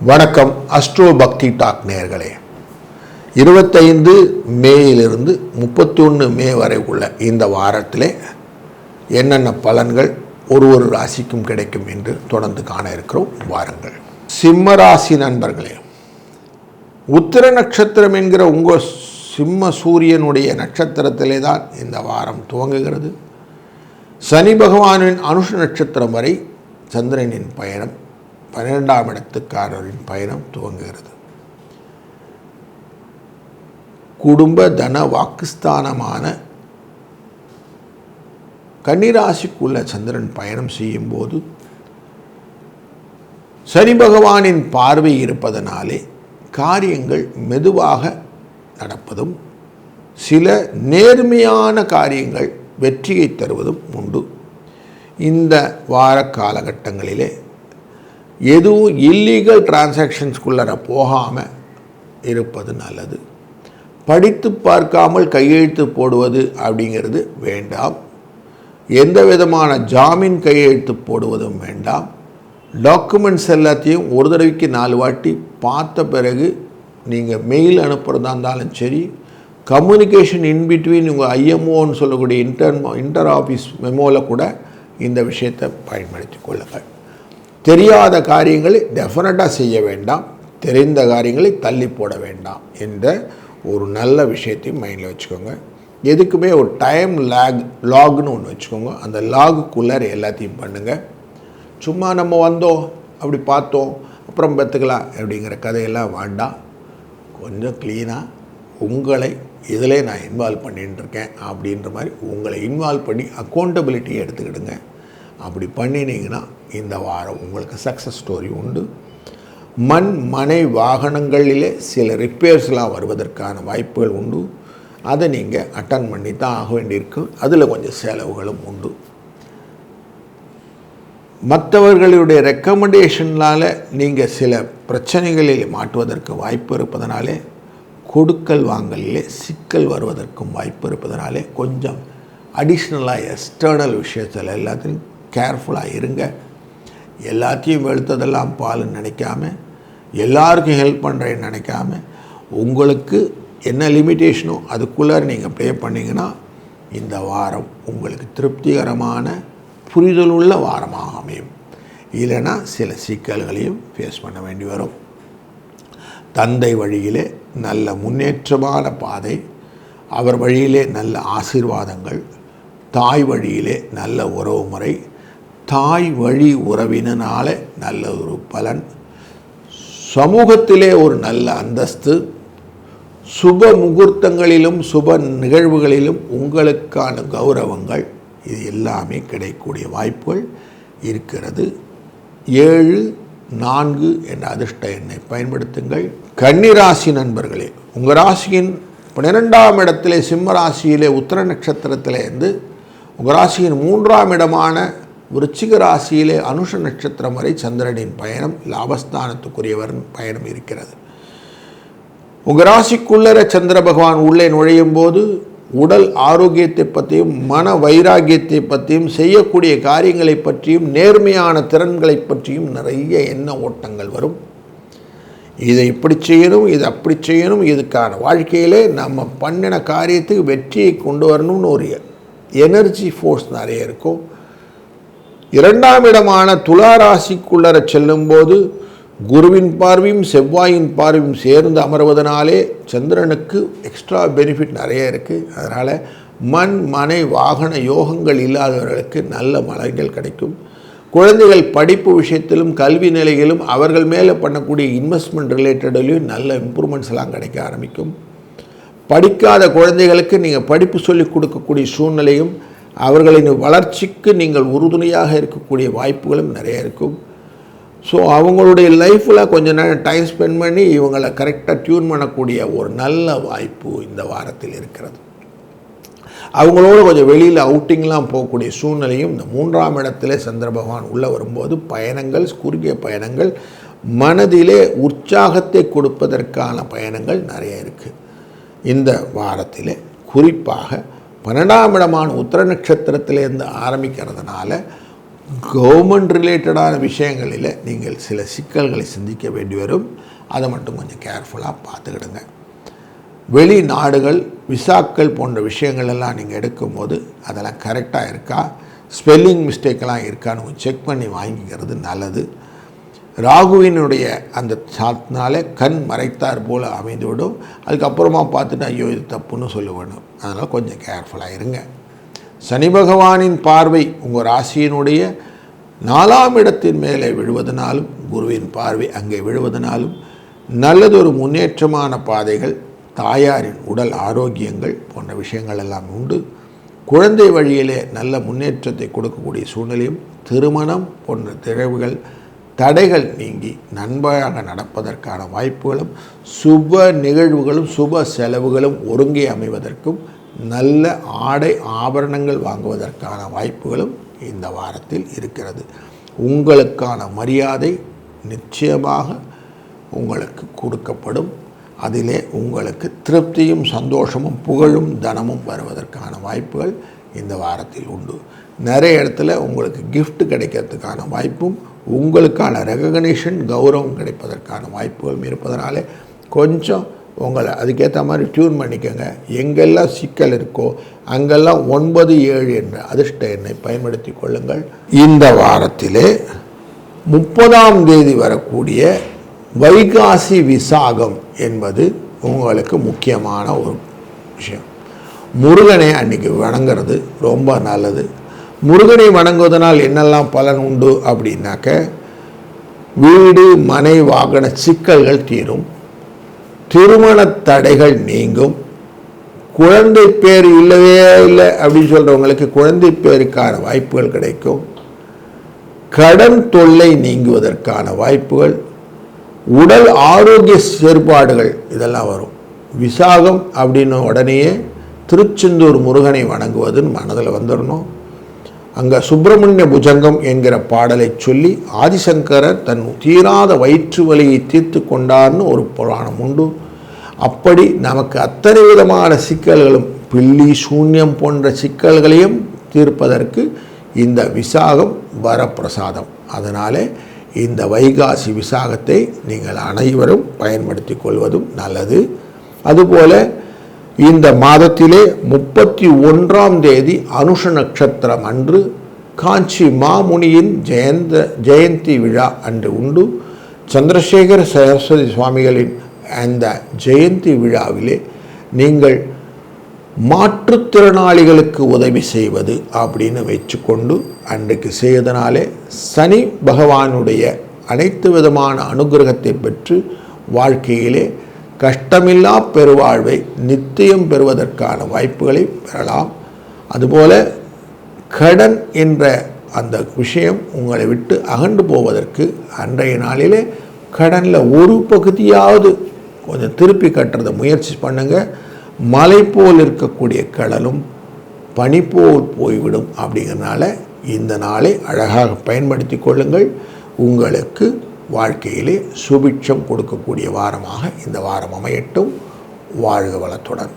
வணக்கம். அஸ்ட்ரோ பக்தி டாக் நேயர்களே, 25 மேயிலிருந்து 31 மே வரை உள்ள இந்த வாரத்திலே என்னென்ன பலன்கள் ஒரு ராசிக்கும் கிடைக்கும் என்று தொடர்ந்து காண இருக்கிறோம். வாருங்கள். சிம்ம ராசி நண்பர்களே, உத்திர நட்சத்திரம் என்கிற உங்கள் சிம்ம சூரியனுடைய நட்சத்திரத்திலே தான் இந்த வாரம் துவங்குகிறது. சனி பகவானின் அனுஷ நட்சத்திரம் வரை சந்திரனின் பயணம், 12ஆம் இடத்துக்காரரின் பயணம் துவங்குகிறது. குடும்ப தன வாக்குஸ்தானமான கன்னிராசிக்குள்ள சந்திரன் பயணம் செய்யும் போது சனி பகவானின் பார்வை இருப்பதனாலே காரியங்கள் மெதுவாக நடப்பதும் சில நேர்மையான காரியங்கள் வெற்றியை தருவதும் உண்டு. இந்த வார காலகட்டங்களிலே எதுவும் இல்லீகல் டிரான்சாக்ஷன்ஸ்குள்ளே போகாமல் இருப்பது நல்லது. படித்து பார்க்காமல் கையெழுத்து போடுவது அப்படிங்கிறது வேண்டாம். எந்த விதமான ஜாமீன் கையெழுத்து போடுவதும் வேண்டாம். டாக்குமெண்ட்ஸ் எல்லாத்தையும் ஒரு தடவைக்கு 4 வாட்டி பார்த்த பிறகு நீங்கள் மெயில் அனுப்புகிறதா இருந்தாலும் சரி, கம்யூனிகேஷன் இன்பிட்வீன் உங்கள் ஐஎம்ஓன்னு சொல்லக்கூடிய இன்டர் ஆஃபீஸ் மெமோவில் கூட இந்த விஷயத்தை பயன்படுத்தி கொள்ளுங்கள். தெரியாத காரியங்களை டெஃபினட்டாக செய்ய வேண்டாம், தெரிந்த காரியங்களை தள்ளி போட வேண்டாம் என்ற ஒரு நல்ல விஷயத்தையும் மைண்டில் வச்சுக்கோங்க. எதுக்குமே ஒரு டைம் லாக்னு ஒன்று வச்சுக்கோங்க. அந்த லாகுக்குள்ளார எல்லாத்தையும் பண்ணுங்கள். சும்மா நம்ம வந்தோம், அப்படி பார்த்தோம், அப்புறம் பார்த்துக்கலாம் அப்படிங்கிற கதையெல்லாம் வேண்டாம். கொஞ்சம் க்ளீனாக உங்களை இதிலே நான் இன்வால்வ் பண்ணிட்டுருக்கேன் அப்படின்ற மாதிரி உங்களை இன்வால்வ் பண்ணி அக்கௌண்டபிலிட்டியை எடுத்துக்கிடுங்க. அப்படி பண்ணினீங்கன்னா இந்த வாரம் உங்களுக்கு சக்ஸஸ் ஸ்டோரி உண்டு. மண் மனை வாகனங்களிலே சில ரிப்பேர்ஸ்லாம் வருவதற்கான வாய்ப்புகள் உண்டு. அதை நீங்கள் அட்டன் பண்ணி தான் ஆக வேண்டியிருக்கு. அதில் கொஞ்சம் செலவுகளும் உண்டு. மற்றவர்களுடைய ரெக்கமெண்டேஷனால் நீங்கள் சில பிரச்சனைகளில் மாட்டுவதற்கு வாய்ப்பு இருப்பதனாலே, கொடுக்கல் வாங்கலிலே சிக்கல் வருவதற்கும் வாய்ப்பு இருப்பதனாலே கொஞ்சம் அடிஷ்னலாக எக்ஸ்டர்னல் விஷயத்தில் எல்லாத்தையும் கேர்ஃபுல்லாக இருங்க. எல்லாத்தையும் வெளுத்ததெல்லாம் பாலுன்னு நினைக்காம, எல்லாருக்கும் ஹெல்ப் பண்ணுறேன்னு நினைக்காம, உங்களுக்கு என்ன லிமிட்டேஷனோ அதுக்குள்ளே நீங்கள் ப்ளே பண்ணிங்கன்னா இந்த வாரம் உங்களுக்கு திருப்திகரமான புரிதலுள்ள வாரமாக அமையும். இல்லைன்னா சில சிக்கல்களையும் ஃபேஸ் பண்ண வேண்டி வரும். தந்தை வழியிலே நல்ல முன்னேற்றமான பாதை, அவர் வழியிலே நல்ல ஆசீர்வாதங்கள், தாய் வழியிலே நல்ல உறவு முறை, தாய் வழி உறவினால நல்ல ஒரு பலன், சமூகத்திலே ஒரு நல்ல அந்தஸ்து, சுப முகூர்த்தங்களிலும் சுப நிகழ்வுகளிலும் உங்களுக்கான கௌரவங்கள், இது எல்லாமே கிடைக்கக்கூடிய வாய்ப்புகள் இருக்கிறது. 7, 4 என்ற அதிர்ஷ்ட எண்ணை பயன்படுத்துங்கள். கன்னிராசி நண்பர்களே, உங்கள் ராசியின் 12ஆம் இடத்திலே சிம்ம ராசியிலே உத்திர நட்சத்திரத்திலேருந்து உங்கள் ராசியின் 3ஆம் இடமான விருச்சிக ராசியிலே அனுஷ நட்சத்திரம் வரை சந்திரனின் பயணம், லாபஸ்தானத்துக்குரியவர் பயணம் இருக்கிறது. உங்கள் ராசிக்குள்ளர சந்திர பகவான் உள்ளே நுழையும் போது உடல் ஆரோக்கியத்தை பற்றியும் மன வைராகியத்தை பற்றியும் செய்யக்கூடிய காரியங்களை பற்றியும் நேர்மையான திறன்களை பற்றியும் நிறைய எண்ண ஓட்டங்கள் வரும். இதை இப்படி செய்யணும், இது அப்படி செய்யணும், இதுக்கான வாழ்க்கையிலே நம்ம பண்ணின காரியத்துக்கு வெற்றியை கொண்டு வரணும்னு ஒரு எனர்ஜி ஃபோர்ஸ் நிறைய இருக்கும். 2ஆம் இடமான துலா ராசிக்குள்ளர செல்லும்போது குருவின் பார்வையும் செவ்வாயின் பார்வையும் சேர்ந்து அமர்வதனாலே சந்திரனுக்கு எக்ஸ்ட்ரா பெனிஃபிட் நிறைய இருக்குது. அதனால் மண் மனை வாகன யோகங்கள் இல்லாதவர்களுக்கு நல்ல பலன்கள் கிடைக்கும். குழந்தைகள் படிப்பு விஷயத்திலும் கல்வி நிலையிலும் அவர்கள் மேலே பண்ணக்கூடிய இன்வெஸ்ட்மெண்ட் ரிலேட்டட்லையும் நல்ல இம்ப்ரூவ்மெண்ட்ஸ் எல்லாம் கிடைக்க ஆரம்பிக்கும். படிக்காத குழந்தைகளுக்கு நீங்கள் படிப்பு சொல்லிக் கொடுக்கக்கூடிய சூழ்நிலையும் அவர்களின் வளர்ச்சிக்கு நீங்கள் உறுதுணையாக இருக்கக்கூடிய வாய்ப்புகளும் நிறைய இருக்கும். ஸோ அவங்களுடைய லைஃப்பில் கொஞ்சம் நேரம் டைம் ஸ்பெண்ட் பண்ணி இவங்களை கரெக்டாக டியூன் பண்ணக்கூடிய ஒரு நல்ல வாய்ப்பு இந்த வாரத்தில் இருக்கிறது. அவங்களோட கொஞ்சம் வெளியில் அவுட்டிங்லாம் போகக்கூடிய சூழ்நிலையும் இந்த 3ஆம் இடத்திலே சந்திர பகவான் உள்ளே வரும்போது பயணங்கள், குறுகிய பயணங்கள், மனதிலே உற்சாகத்தை கொடுப்பதற்கான பயணங்கள் நிறைய இருக்குது. இந்த வாரத்தில் குறிப்பாக 12ஆம் இடமான உத்திர நட்சத்திரத்திலேருந்து ஆரம்பிக்கிறதுனால கவர்மெண்ட் ரிலேட்டடான விஷயங்களில் நீங்கள் சில சிக்கல்களை சிந்திக்க வேண்டி வரும். அதை மட்டும் கொஞ்சம் கேர்ஃபுல்லாக பார்த்துக்கிடுங்க. வெளிநாடுகள் விசாக்கள் போன்ற விஷயங்கள் எல்லாம் நீங்கள் எடுக்கும்போது அதெல்லாம் கரெக்டாக இருக்கா, ஸ்பெல்லிங் மிஸ்டேக்கெல்லாம் இருக்கான்னு செக் பண்ணி வாங்கிக்கிறது நல்லது. ராகுவினுடைய அந்த சாத்தினாலே கண் மறைத்தார் போல் அமைந்துவிடும். அதுக்கப்புறமா பார்த்துட்டு ஐயோ இது தப்புன்னு சொல்ல வேணும். அதனால் கொஞ்சம் கேர்ஃபுல்லாக இருங்க. சனி பகவானின் பார்வை உங்கள் ராசியினுடைய 4ஆம் இடத்தின் மேலே விழுவதனாலும் குருவின் பார்வை அங்கே விழுவதனாலும் நல்லதொரு முன்னேற்றமான பாதைகள், தாயாரின் உடல் ஆரோக்கியங்கள் போன்ற விஷயங்கள் எல்லாம் உண்டு. குழந்தை வழியிலே நல்ல முன்னேற்றத்தை கொடுக்கக்கூடிய சூழ்நிலையும், திருமணம் போன்ற திறவுகள் தடைகள் நீங்கி நன்மையாக நடப்பதற்கான வாய்ப்புகளும், சுப நிகழ்வுகளும் சுப செலவுகளும் ஒருங்கே அமைவதற்கும், நல்ல ஆடை ஆபரணங்கள் வாங்குவதற்கான வாய்ப்புகளும் இந்த வாரத்தில் இருக்கிறது. உங்களுக்கான மரியாதை நிச்சயமாக உங்களுக்கு கொடுக்கப்படும். அதிலே உங்களுக்கு திருப்தியும் சந்தோஷமும் புகழும் தனமும் வருவதற்கான வாய்ப்புகள் இந்த வாரத்தில் உண்டு. நிறைய இடத்துல உங்களுக்கு gift கிடைக்கிறதுக்கான வாய்ப்பும், உங்களுக்கான ரெகக்னிஷன் கௌரவம் கிடைப்பதற்கான வாய்ப்புகளும் இருப்பதனாலே கொஞ்சம் உங்களை அதுக்கேற்ற மாதிரி டியூன் பண்ணிக்கோங்க. எங்கெல்லாம் சிக்கல் இருக்கோ அங்கெல்லாம் 9-7 என்ற அதிர்ஷ்ட எண்ணை பயன்படுத்தி கொள்ளுங்கள். இந்த வாரத்திலே 30ஆம் தேதி வரக்கூடிய வைகாசி விசாகம் என்பது உங்களுக்கு முக்கியமான ஒரு விஷயம். முருகனை அன்றைக்கி வணங்குறது ரொம்ப நல்லது. முருகனை வணங்குவதனால் என்னெல்லாம் பலன் உண்டு அப்படின்னாக்க, வீடு மனை வாகன சிக்கல்கள் தீரும், திருமண தடைகள் நீங்கும், குழந்தை பேர் இல்லவே இல்லை அப்படின்னு சொல்கிறவங்களுக்கு குழந்தை பேருக்கான வாய்ப்புகள் கிடைக்கும், கடன் தொல்லை நீங்குவதற்கான வாய்ப்புகள், உடல் ஆரோக்கிய செயற்பாடுகள் இதெல்லாம் வரும். விசாகம் அப்படின்னு உடனேயே திருச்செந்தூர் முருகனை வணங்குவதுன்னு மனதில் வந்துடணும். அங்கே சுப்பிரமணிய புஜங்கம் என்கிற பாடலை சொல்லி ஆதிசங்கரர் தன் தீராத வயிற்று வலியை தீர்த்து கொண்டார்னு ஒரு புராணம் உண்டு. அப்படி நமக்கு அத்தனை விதமான சிக்கல்களும், பில்லி சூன்யம் போன்ற சிக்கல்களையும் தீர்ப்பதற்கு இந்த விசாகம் வரப்பிரசாதம். அதனாலே இந்த வைகாசி விசாகத்தை நீங்கள் அனைவரும் பயன்படுத்தி கொள்வதும் நல்லது. அதுபோல் இந்த மாதத்திலே 31ஆம் தேதி அனுஷ நட்சத்திரம் அன்று காஞ்சி மாமுனியின் ஜெயந்தி விழா அன்று உண்டு. சந்திரசேகர சரஸ்வதி சுவாமிகளின் அந்த ஜெயந்தி விழாவிலே நீங்கள் மாற்றுத்திறனாளிகளுக்கு உதவி செய்வது அப்படின்னு வச்சுக்கொண்டு அன்றைக்கு செய்வதனாலே சனி பகவானுடைய அனைத்து விதமான அனுகிரகத்தை பெற்று வாழ்க்கையிலே கஷ்டமில்லா பெருவாழ்வை நித்தியம் பெறுவதற்கான வாய்ப்புகளை பெறலாம். அதுபோல் கடன் என்ற அந்த விஷயம் உங்களை விட்டு அகன்று போவதற்கு அன்றைய நாளிலே கடனில் ஒரு பகுதியாவது கொஞ்சம் திருப்பி கட்டுறத முயற்சி பண்ணுங்கள். மலை போல் இருக்கக்கூடிய கடலும் பனி போல் போய்விடும். அப்படிங்கிறனால இந்த நாளை அழகாக பயன்படுத்தி கொள்ளுங்கள். உங்களுக்கு வாழ்க்கையிலே சுபிட்சம் கொடுக்கக்கூடிய வாரமாக இந்த வாரம் அமையட்டும். வாழ்க வளத்துடன்.